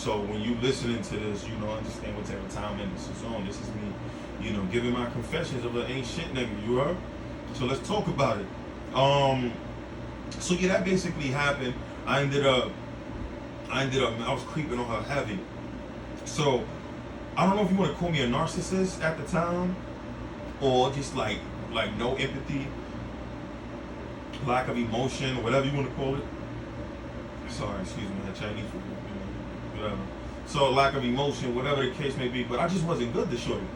So when you listening to this, you know, understand what type of time and this is on. This is me, you know, giving my confessions of an ain't shit nigga. You heard? So let's talk about it. Um, so yeah, that basically happened. I ended up, I was creeping on her heavy. So I don't know if you want to call me a narcissist at the time, or just like no empathy, lack of emotion, whatever you want to call it. Sorry, excuse me, that Chinese food, you know, whatever. So lack of emotion, whatever the case may be, but I just wasn't good to shorty.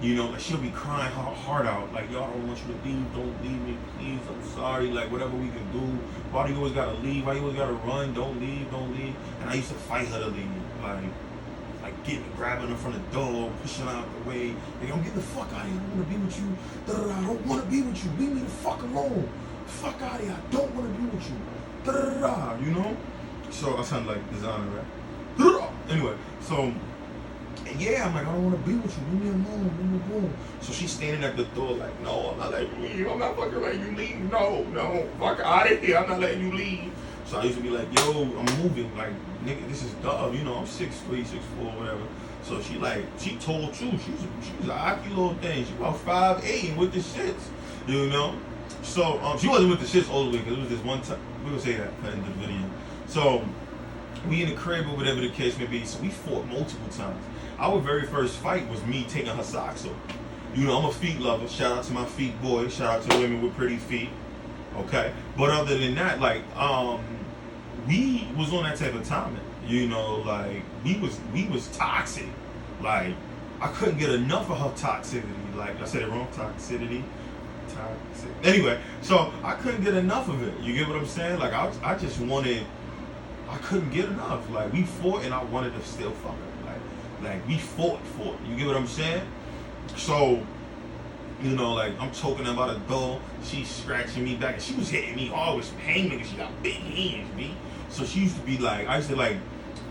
You know, like she'll be crying her heart out, like, yo, I don't want you to leave, don't leave me, please, I'm sorry, like whatever we can do. Why do you always gotta leave? Why you always gotta run? Don't leave, don't leave. And I used to fight her to leave, like getting, grabbing her from the door, pushing her out the way. Like, I'm getting the fuck out of here. I don't want to be with you. Da-da-da, I don't want to be with you. Leave me the fuck alone. Fuck out of here. I don't want to be with you. Da-da-da-da, you know? So I sound like designer, right? Anyway, so yeah, I'm like, I don't want to be with you. Leave me alone. Leave me alone. So she's standing at the door like, no, I'm not letting you leave. I'm not fucking letting you leave. No, no, fuck out of here. I'm not letting you leave. So I used to be like, yo, I'm moving. Like, nigga, this is dumb. You know, I'm 6'3", 6'4", whatever. So she told truth. She's a hockey little thing. She about 5'8" and with the shits, you know. So she wasn't with the shits all the way because it was this one time. We would say that in the video. So we in the crib or whatever the case may be. So we fought multiple times. Our very first fight was me taking her socks off. You know, I'm a feet lover. Shout out to my feet boys. Shout out to women with pretty feet. Okay. But other than that, like, we was on that type of timing. You know, like we was toxic. Like I couldn't get enough of her toxicity. Like I said it wrong, toxicity. Toxic. Anyway, so I couldn't get enough of it. You get what I'm saying? Like I just wanted. I couldn't get enough. Like we fought, and I wanted to still fuck her. Like we fought. You get what I'm saying? So, you know, like I'm choking her by the door. She's scratching me back, and she was hitting me hard with some haymakers. She got big hands, B. So she used to be like, I used to like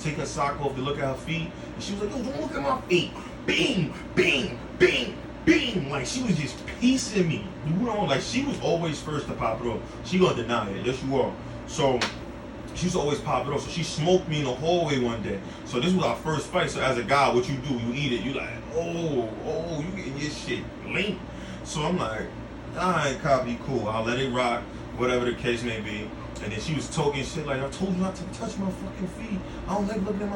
take her sock off to look at her feet, and she was like, yo, don't look at my feet. Bing, bing, bing, bing. Like she was just piecing me. You know, like she was always first to pop it off. She gonna deny it. Yes, you are. So she used to always pop it off. So she smoked me in the hallway one day. So this was our first fight. So as a guy, what you do, you eat it. You like, oh, you getting your shit linked. So I'm like, alright, copy, cool. I'll let it rock, whatever the case may be. And then she was talking shit like, I told you not to touch my fucking feet. I don't like you looking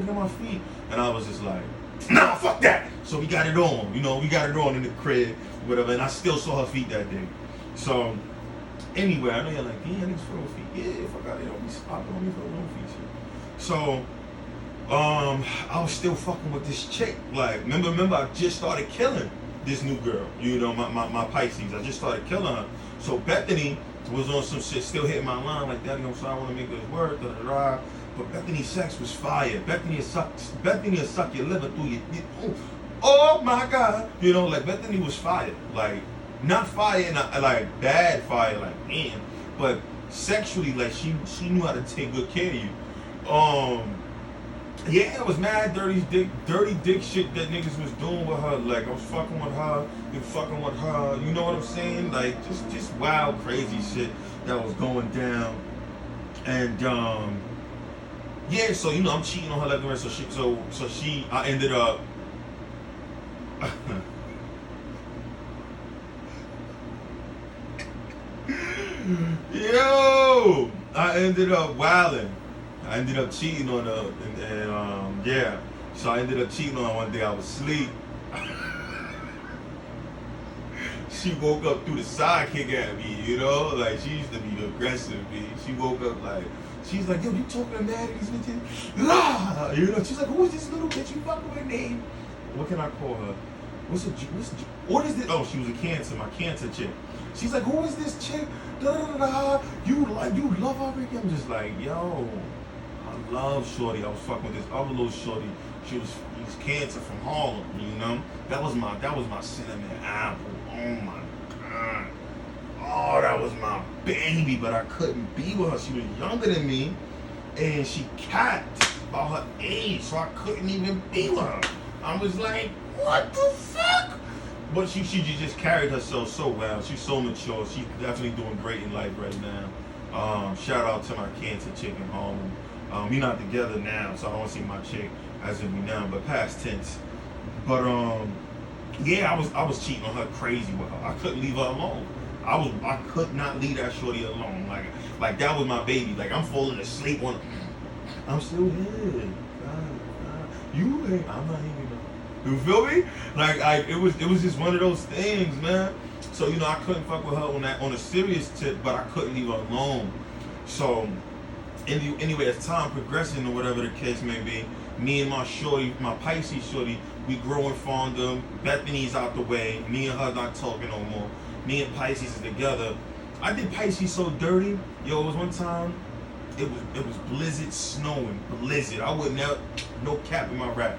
at my feet. And I was just like, nah, fuck that. So we got it on. You know, we got it on in the crib, whatever. And I still saw her feet that day. So anyway, I know you're like, yeah, niggas for those feet. Yeah, fuck out of here. Don't be stopping on me for those feet shit. So I was still fucking with this chick. Like, remember, I just started killing this new girl. You know, my Pisces. I just started killing her. So Bethany was on some shit, still hitting my line like, Daddy, I'm sorry, I want to make this work, da-da-da. But Bethany's sex was fire. Bethany will suck your liver through your oh my God. You know, like Bethany was fire. Like, not fire, not like bad fire, like man, but sexually, like she knew how to take good care of you. Yeah, it was mad dirty dick shit that niggas was doing with her. Like I was fucking with her, and fucking with her. You know what I'm saying? Like just wild, crazy shit that was going down. And yeah, so you know I'm cheating on her left and right. So I ended up. Yo, I ended up wilding. I ended up cheating on her, and yeah. So I ended up cheating on her one day. I was asleep. She woke up through the sidekick at me, you know? Like, she used to be aggressive, B. She woke up like, she's like, yo, you talking to mad at these bitches? Lah! You know, she's like, who is this little bitch? You fucking with her name? What can I call her? What is this? Oh, she was a Cancer, my Cancer chick. She's like, who is this chick? Da da da da. You love her, Ricky? I'm just like, yo, I love Shorty. I was fucking with this other little Shorty. She's Cancer from Harlem, you know? That was my cinnamon apple. Oh my God. Oh, that was my baby, but I couldn't be with her. She was younger than me, and she capped about her age, so I couldn't even be with her. I was like, what the fuck? But she just carried herself so well. She's so mature. She's definitely doing great in life right now. Shout out to my Cancer chick in Harlem. We not together now, so I don't see my chick as of me now, but past tense. But yeah, I was cheating on her crazy with her. I couldn't leave her alone. I could not leave that shorty alone. Like that was my baby. Like I'm falling asleep on. I'm still here. You ain't. I'm not even. You feel me? Like it was just one of those things, man. So I couldn't fuck with her on a serious tip, but I couldn't leave her alone. So anyway, as time progressing or whatever the case may be, me and my shorty, my Pisces shorty, we growing fonder. Bethany's out the way. Me and her not talking no more. Me and Pisces is together. I did Pisces so dirty. Yo, it was one time. It was blizzard snowing. Blizzard. I would never, no cap in my rap.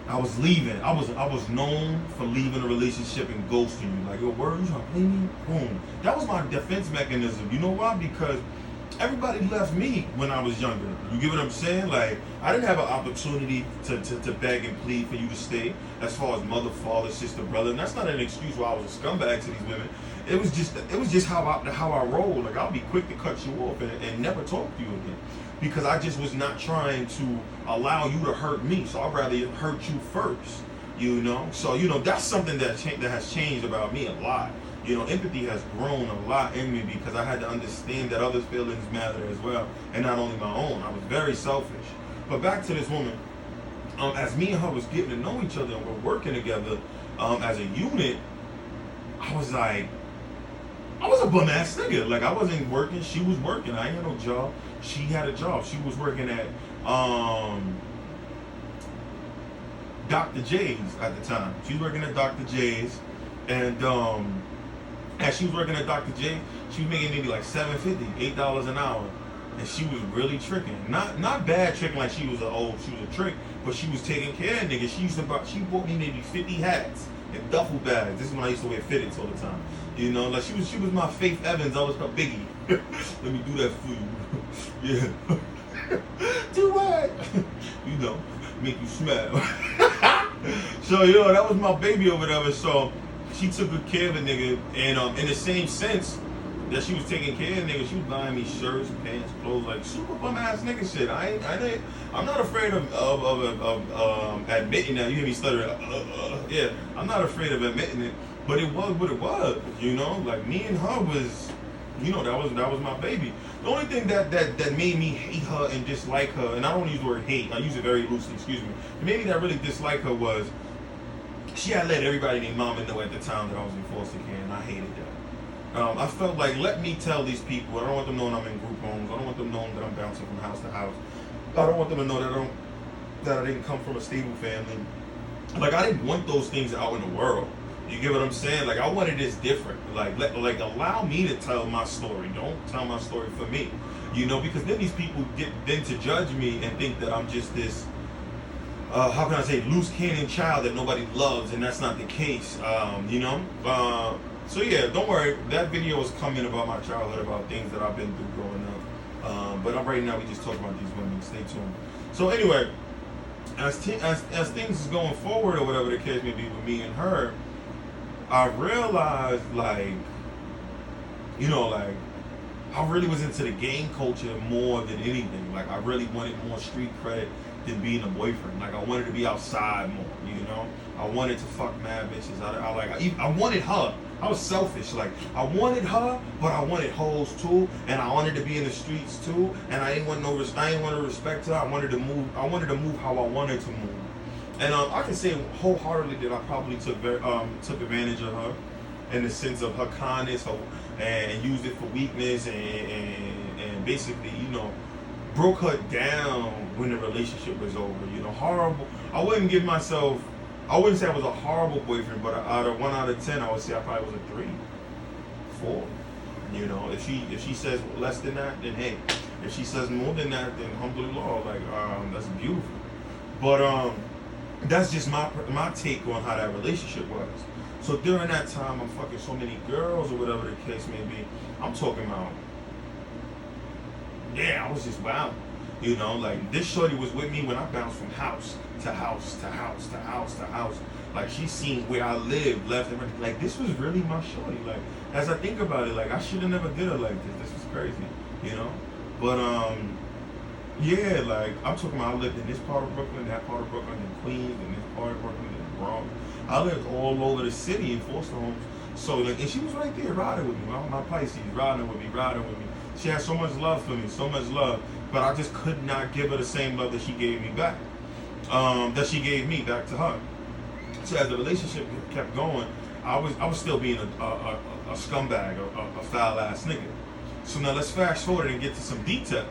I was leaving. I was known for leaving a relationship and ghosting you. Like, yo, word, you trying to play me? Boom. That was my defense mechanism. You know why? Because everybody left me when I was younger. You get what I'm saying? Like, I didn't have an opportunity to beg and plead for you to stay, as far as mother, father, sister, brother. And that's not an excuse why I was a scumbag to these women. It was just how I roll. Like, I'll be quick to cut you off and never talk to you again. Because I just was not trying to allow you to hurt me. So I'd rather hurt you first. So that's something that has changed about me a lot. Empathy has grown a lot in me because I had to understand that others' feelings matter as well, and not only my own. I was very selfish. But back to this woman, as me and her was getting to know each other and we're working together as a unit, I was like, I was a bum ass nigga. Like, I wasn't working, she was working. I ain't had no job. She had a job. She was working at Dr. J's at the time. She was working at Dr. J's, and as she was working at Dr. J, she was making maybe like $7.50, $8 an hour, and she was really tricking. Not bad tricking like she was a trick, but she was taking care of niggas. She bought me maybe 50 hats and duffel bags. This is when I used to wear fitteds all the time. Like she was my Faith Evans. I was her Biggie. Let me do that for you. Yeah. Do what? Make you smile. So that was my baby over there. So she took good care of a nigga, and in the same sense that she was taking care of a nigga, she was buying me shirts, pants, clothes, like super bum ass nigga shit. I'm not afraid of admitting that. You hear me stutter? Yeah, I'm not afraid of admitting it. But it was what it was, Like, me and her was, that was my baby. The only thing that made me hate her and dislike her, and I don't use the word hate, I use it very loosely, excuse me. The made me that really dislike her was she had let everybody named Mama know at the time that I was in foster care, and I hated that. I felt like, let me tell these people. I don't want them knowing I'm in group homes. I don't want them knowing that I'm bouncing from house to house. I don't want them to know that I didn't come from a stable family. Like, I didn't want those things out in the world. You get what I'm saying? Like, I wanted this different. Like allow me to tell my story. Don't tell my story for me. Because then these people get then to judge me and think that I'm just this, how can I say, loose cannon child that nobody loves, and that's not the case. So yeah, don't worry. That video is coming about my childhood, about things that I've been through growing up. But right now we just talk about these women. Stay tuned. So anyway, as things is going forward or whatever the case may be with me and her, I realized, like, I really was into the game culture more than anything. Like, I really wanted more street credit than being a boyfriend. Like, I wanted to be outside more, I wanted to fuck mad bitches. I wanted her. I was selfish. Like, I wanted her, but I wanted hoes too, and I wanted to be in the streets too, and I didn't want to respect her. I wanted to move how I wanted to move. And I can say wholeheartedly that I probably took advantage of her in the sense of her kindness, and used it for weakness, and basically, broke her down when the relationship was over. Horrible. I wouldn't say I was a horrible boyfriend, but out of 1 out of 10, I would say I probably was a 3, 4. If she says less than that, then hey. If she says more than that, then alhamdulillah, that's beautiful. But that's just my take on how that relationship was. So during that time, I'm fucking so many girls or whatever the case may be. I'm talking about, I was just wild. Like, this shorty was with me when I bounced from house to house to house to house to house. Like, she seen where I lived, left and right. Like, this was really my shorty. Like, as I think about it, like, I should have never did her like this. This was crazy, But Yeah, like I'm talking about, I lived in this part of Brooklyn, that part of Brooklyn, in Queens, in this part of Brooklyn, in the Bronx. I lived all over the city in foster homes. So like, and she was right there riding with me. My Pisces riding with me, riding with me. She had so much love for me, so much love, but I just could not give her the same love that she gave me back. That she gave me back to her. So as the relationship kept going, I was still being a scumbag, a foul ass nigga. So now let's fast forward and get to some details.